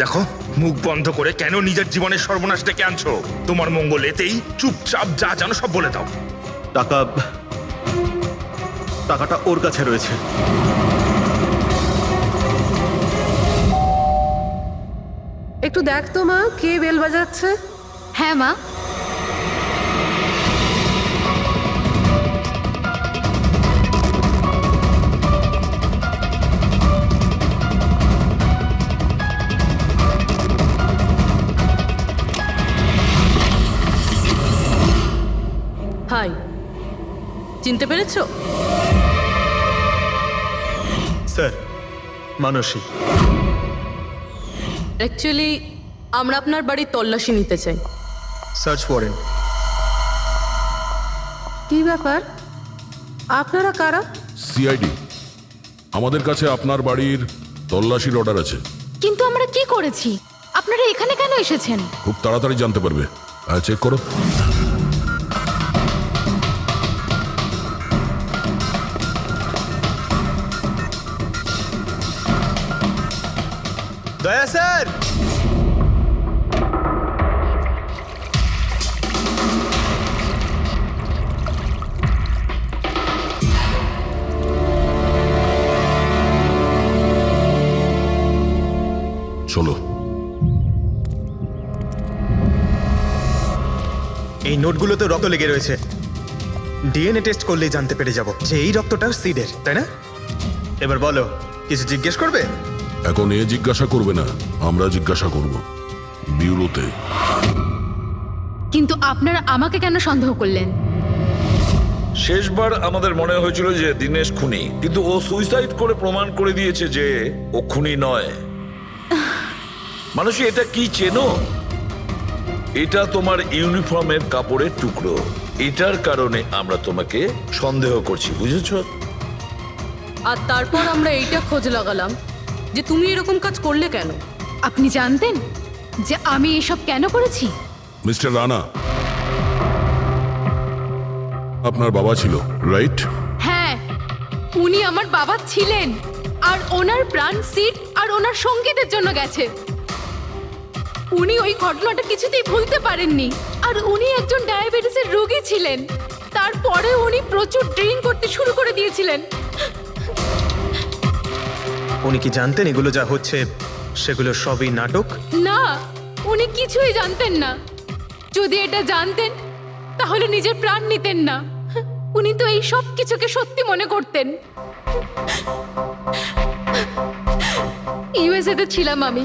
দেখো, মুখ বন্ধ করে কেন নিজের জীবনের সর্বনাশ ডেকে আনছো? তোমার মঙ্গল এতেই, চুপচাপ যা জানো সব বলে দাও। টাকাটা ওর কাছে রয়েছে। একটু দেখ তো মা, কে বেল বাজাচ্ছে? হ্যাঁ মা। হাই, চিনতে পেরেছো? স্যার, মানসী। অ্যাকচুয়ালি আমরা আপনার বাড়ির তল্লাশি নিতে চাই। Search warrant. কি ব্যাপার? আপনারা কারা? সিআইডি, আমাদের কাছে আপনার বাড়ির তল্লাশির অর্ডার আছে। কিন্তু আমরা কি করেছি? আপনারা এখানে কেন এসেছেন? খুব তাড়াতাড়ি জানতে পারবে। চেক করো। দয়া স্যার। চলো। এই নোটগুলোতে রক্ত লেগে রয়েছে। ডিএনএ টেস্ট করলেই জানতে পেরে যাব যে এই রক্তটা সিডের, তাই না? এবার বলো, কিছু জিজ্ঞেস করবে? এখন এ জিজ্ঞাসা করবে না, আমরা জিজ্ঞাসা করব বিউরোতে। কিন্তু আপনারা আমাকে কেন সন্দেহ করলেন? শেষবার আমাদের মনে হয়েছিল যে দিনেশ খুনি, কিন্তু ও সুইসাইড করে প্রমাণ করে দিয়েছে যে ও খুনি নয়। মানুষ, এটা কি চেনো? এটা তোমার ইউনিফর্মের কাপড়ের টুকরো। এটার কারণে আমরা তোমাকে সন্দেহ করছি, বুঝেছো? আর তারপর আমরা এইটা খোঁজ লাগালাম যে তুমি এরকম কাজ করলে কেন। আপনি জানতেন যে আমি এসব কেন করেছি? মিস্টার রানা, আপনার বাবা ছিল, রাইট? হ্যাঁ, উনি আমার বাবা ছিলেন। আর ওনার প্রাণ সিট আর ওনার সঙ্গীতের জন্য গেছে। উনি ওই ঘটনাটা কিছুতেই ভুলতে পারেননি। আর উনি একজন ডায়াবেটিসের রোগী ছিলেন। তারপরে উনি প্রচুর ড্রিঙ্ক করতে শুরু করে দিয়েছিলেন। উনি কি জানতেন এগুলো যা হচ্ছে সেগুলো সবই নাটক? না, উনি কিছুই জানতেন না। যদি এটা জানতেন তাহলে নিজের প্রাণ নিতেন না। উনি তো এই সব কিছুকে সত্যি মনে করতেন। ইউএসএতে ছিলাম আমি,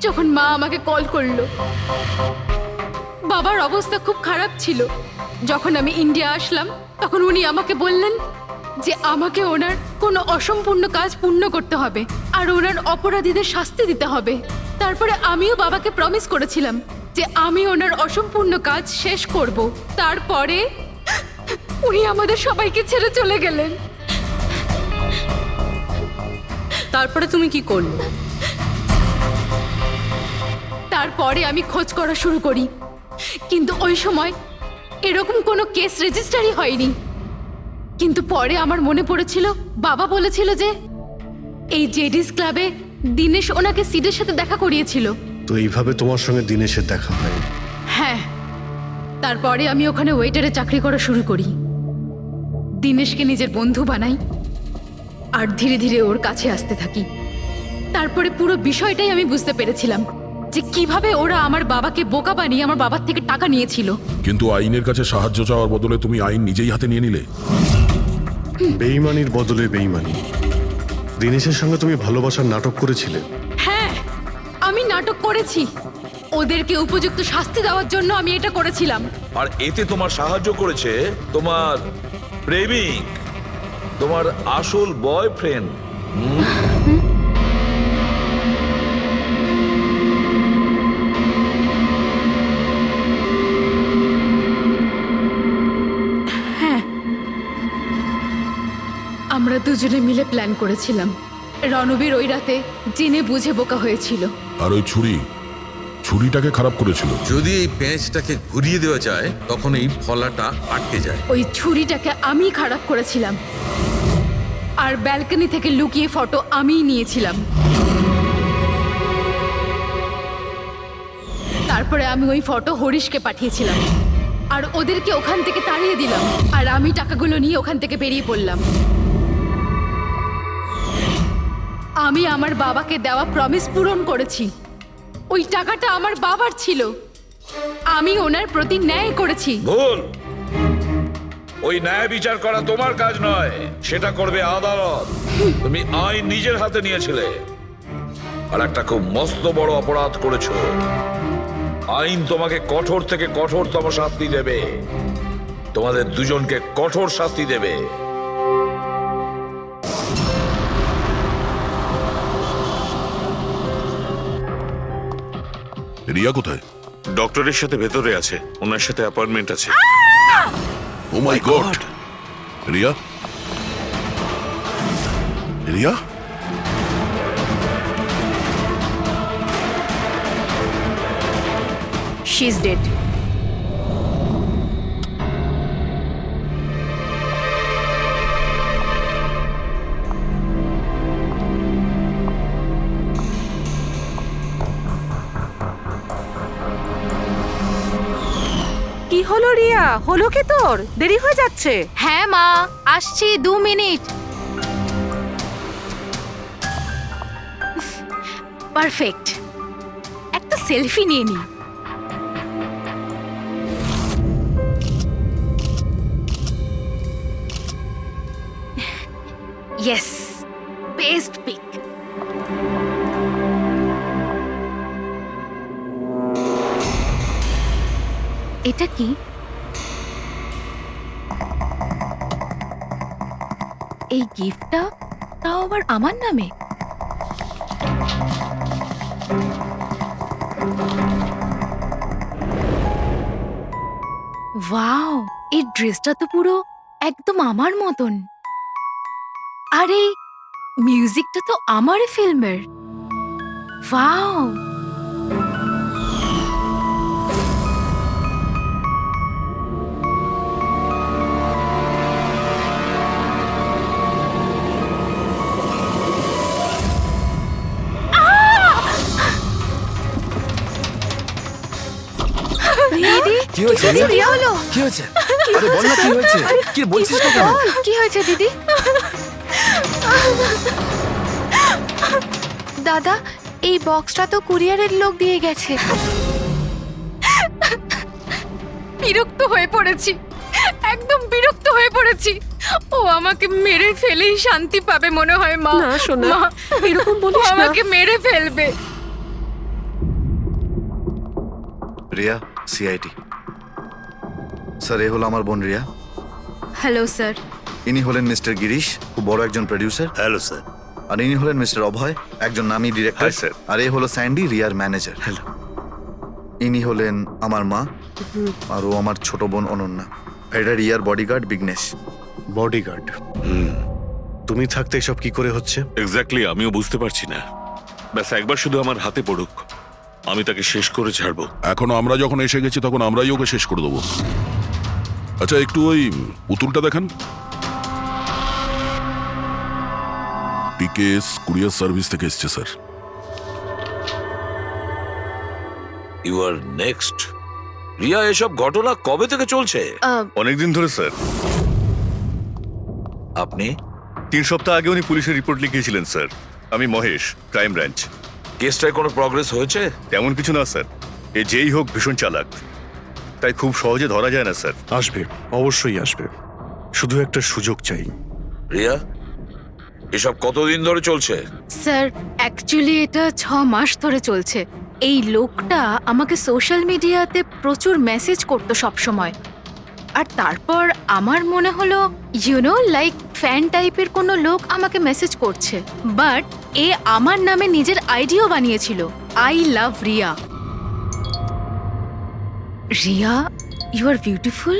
যখন মা আমাকে কল করলো। বাবার অবস্থা খুব খারাপ ছিল। যখন আমি ইন্ডিয়া আসলাম তখন উনি আমাকে বললেন যে আমাকে ওনার কোনো অসম্পূর্ণ কাজ পূর্ণ করতে হবে আর ওনার অপরাধীদের শাস্তি দিতে হবে। তারপরে আমিও বাবাকে প্রমিস করেছিলাম যে আমি ওনার অসম্পূর্ণ কাজ শেষ করব। তারপরে উনি আমাদের সবাইকে ছেড়ে চলে গেলেন। তারপরে তুমি কি করলে? তারপরে আমি খোঁজ করা শুরু করি, কিন্তু ওই সময় এরকম কোনো কেস রেজিস্টারই হয়নি। কিন্তু পরে আমার মনে পড়েছিল, বাবা বলেছিল যে এই জেডিস ক্লাবে দিনেশ ওনাকে সিডের সাথে দেখা করিয়েছিল। তো এইভাবে তোমার সঙ্গে দিনেশের দেখা হয়? হ্যাঁ, তারপরে আমি ওখানে ওয়েটারে চাকরি করা শুরু করি। দিনেশকে নিজের বন্ধু বানাই আর ধীরে ধীরে ওর কাছে আসতে থাকি। তারপরে পুরো বিষয়টাই আমি বুঝতে পেরেছিলাম যে কিভাবে ওরা আমার বাবাকে বোকা বানিয়ে আমার বাবার থেকে টাকা নিয়েছিল। কিন্তু আইনের কাছে সাহায্য চাওয়ার বদলে তুমি আইন নিজেই হাতে নিয়ে নিলে। বেইমানির বদলে বেইমানি। দিনেশের সঙ্গে তুমি ভালোবাসার নাটক করেছিলে। হ্যাঁ, আমি নাটক করেছি। ওদেরকে উপযুক্ত শাস্তি দেওয়ার জন্য আমি এটা করেছিলাম। আর এতে তোমার সাহায্য করেছে তোমার প্রেমিক, তোমার আসল বয়ফ্রেন্ড। আমরা দুজনে মিলে প্ল্যান করেছিলাম। রণবীর ওই রাতে জেনে বুঝে বোকা হয়েছিল। আর ওই ছুরি ছুরিটাকে খারাপ করেছিল। যদি এই পেঁচটাকে ঘুরিয়ে দেওয়া যায় তখন এই ফলাটা আটকে যায়। ওই ছুরিটাকে আমি খারাপ করেছিলাম আর ব্যালকনি থেকে লুকিয়ে ফটো আমিই নিয়েছিলাম। তারপরে আমি ওই ফটো হরিশকে পাঠিয়েছিলাম আর ওদেরকে ওখান থেকে তাড়িয়ে দিলাম আর আমি টাকাগুলো নিয়ে ওখান থেকে বেরিয়ে পড়লাম। আমি আমার বাবাকে দেওয়া প্রমিস পূরণ করেছি। ওই টাকাটা আমার বাবার ছিল, আমি ওনার প্রতি ন্যায় করেছি। ভুল। ওই ন্যায় বিচার করা তোমার কাজ নয়, সেটা করবে আদালত। তুমি আইন নিজের হাতে নিয়েছিলে আর একটা খুব মস্ত বড় অপরাধ করেছো। আইন তোমাকে কঠোর থেকে কঠোরতম শাস্তি দেবে। তোমাদের দুজনকে কঠোর শাস্তি দেবে। রিয়া কোথায়? ডক্টরের সাথে ভেতরে আছে, ওনার সাথে অ্যাপয়েন্টমেন্ট আছে। Oh my God! Riya, Riya, she is dead. কি হলো রিয়া? হলো কি তোর? দেরি হয়ে যাচ্ছে। হ্যাঁ মা, আসছি 2 মিনিট। পারফেক্ট, একটা সেলফি নিয়ে নি। Yes, best pic. এটা কি? এই গিফটটা তাও আবার আমার নামে। ওয়াও, এই ড্রেসটা তো পুরো একদম আমার মতন। আর এই মিউজিকটা তো আমার ফিল্মের। ওয়াও, কি হয়েছে রিয়া? হলো? কি হয়েছে? আরে বল না কি হয়েছে? কি বলছিস না কেন? কি হয়েছে দিদি? দাদা, এই বক্সটা তো কুরিয়ারের লোক দিয়ে গেছে। বিরক্ত হয়ে পড়েছি, একদম বিরক্ত হয়ে পড়েছি। ও আমাকে মেরে ফেলেই শান্তি পাবে মনে হয় মা। না সোনা, মা, এরকম বলিস না। আমাকে মেরে ফেলবে। রিয়া, সিআইডি। স্যার, এ হলো আমার বোন রিয়া। Hello sir. ইনি হলেন মিস্টার গিরিশ, খুব বড় একজন প্রডিউসার। Hello sir. আর ইনি হলেন মিস্টার অভয়, একজন নামী ডিরেক্টর। Hi, sir. আর এ হলো স্যান্ডি, রিয়ার ম্যানেজার। হ্যালো। ইনি হলেন আমার মা, আর ও আমার ছোট বোন অনন্যা। এটা রিয়ার বডিগার্ড বিঘ্নেশ। বডিগার্ড? তুমি থাকতে এসব কি করে হচ্ছে? এক্স্যাক্টলি, আমিও বুঝতে পারছি না। ব্যাস একবার শুধু আমার হাতে পড়ুক, আমি তাকে শেষ করে ছাড়বো। এখন আমরা যখন এসে গেছি তখন আমরাই ওকে শেষ করে দেবো। আচ্ছা, একটু ওই পুতুলটা দেখান। পিকেএস কুরিয়ার সার্ভিস থেকে এসছে sir. You are next. Riya, এসব ঘটনা কবে থেকে চলছে? অনেকদিন ধরে স্যার। আপনি? 3 সপ্তাহ আগে উনি পুলিশের রিপোর্ট লিখিয়েছিলেন স্যার। আমি মহেশ, ক্রাইম ব্রাঞ্চ। কেসটায় কোনো প্রগ্রেস হয়েছে? তেমন কিছু না স্যার। এ যেই হোক ভীষণ চালাক, তাই খুব সহজে ধরা যায় না স্যার। আসবে, অবশ্যই আসবে, শুধু একটা সুযোগ চাই। রিয়া, এসব কতদিন ধরে চলছে? স্যার, অ্যাকচুয়ালি এটা 6 মাস ধরে চলছে। এই লোকটা আমাকে সোশ্যাল মিডিয়াতে প্রচুর মেসেজ করতো সব সময়। আর তারপর আমার মনে হলো লাইক ফ্যান টাইপের কোনো লোক আমাকে মেসেজ করছে। বাট এ আমার নামে নিজের আইডিও বানিয়েছিল, I love Riya. Riya, you are beautiful,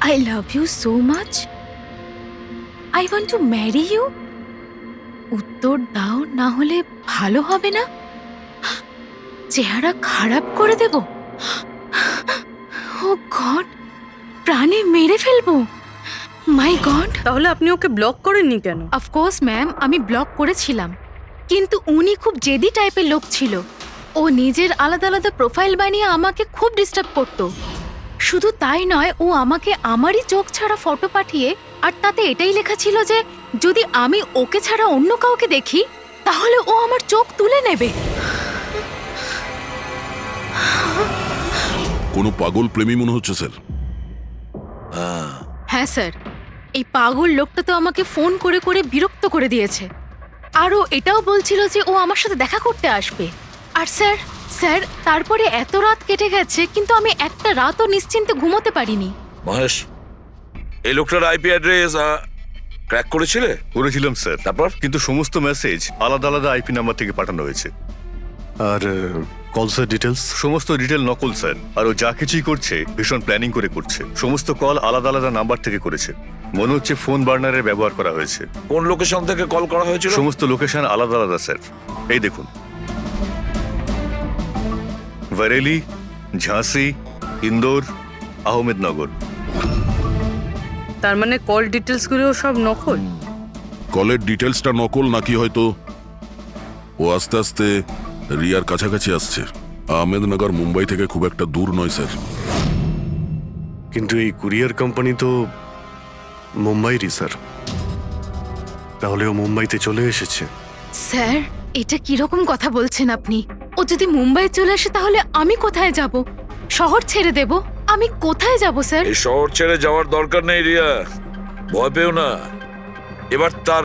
I love you so much, I want to marry you. উত্তর দাও, না হলে ভালো হবে না। চেহারা খারাপ করে দেব? ও গড, প্রাণে মেরে ফেলবো? মাই গড। তাহলে আপনি ওকে ব্লক করেননি কেন? অফকোর্স ম্যাম, আমি ব্লক করেছিলাম, কিন্তু উনি খুব জেদি টাইপের লোক ছিল। ও নিজের আলাদা আলাদা প্রোফাইল বানিয়ে আমাকে খুব ডিস্টার্ব করতো। শুধু তাই নয়, ও আমাকে আমারই চোখ ছাড়া ফটো পাঠিয়ে, আর তাতে এটাই লেখা ছিল যে যদি আমি ওকে ছাড়া অন্য কাউকে দেখি তাহলে ও আমার চোখ তুলে নেবে। কোনো পাগল প্রেমী মনে হচ্ছে স্যার। হ্যাঁ স্যার, এই পাগল লোকটা তো আমাকে ফোন করে করে বিরক্ত করে দিয়েছে। আর ও এটাও বলছিল যে ও আমার সাথে দেখা করতে আসবে। আর স্যার স্যার তারপরে এত রাত কেটে গেছে, কিন্তু আমি একটা রাতও নিশ্চিন্তে ঘুমোতে পারিনি। মহেশ, এই লোকটার আইপি অ্যাড্রেস ক্র্যাক করেছিলে? করেছিলাম স্যার, তারপর? কিন্তু সমস্ত মেসেজ আলাদা আলাদা আইপি নাম্বার থেকে পাঠানো হয়েছে। আর কলসের ডিটেলস সমস্ত ডিটেল নকল স্যার। আর ও যা কিছুই করছে ভীষণ প্ল্যানিং করে করছে। সমস্ত কল আলাদা আলাদা নাম্বার থেকে করেছে। মনে হচ্ছে ফোন বার্নারের ব্যবহার করা হয়েছে। কোন লোকেশন থেকে কল করা হয়েছিল? সমস্ত লোকেশন আলাদা আলাদা স্যার। এই দেখুন, বরেলি, ঝাঁসি, ইন্দোর, আহমেদনগর। তার মানে কল ডিটেলসগুলো সব নকল? কলের ডিটেলসটা নকল, নাকি হয়তো ও আস্তে আস্তে রিয়ার কাছাকাছি আসছে। আহমেদনগর মুম্বাই থেকে খুব একটা দূর নয় স্যার। কিন্তু এই কুরিয়ার কোম্পানি তো মুম্বাইরই স্যার। তাহলে ও মুম্বাইতে চলে এসেছে। স্যার, এটা কিরকম কথা বলছেন আপনি? ও যদি মুম্বাই চলে আসে তাহলে আমি কোথায় যাব? শহর ছেড়ে দেব? আমি কোথায় যাব স্যার? এই শহর ছেড়ে যাওয়ার দরকার নেই রিয়া, ভয় পেও না। এবার তার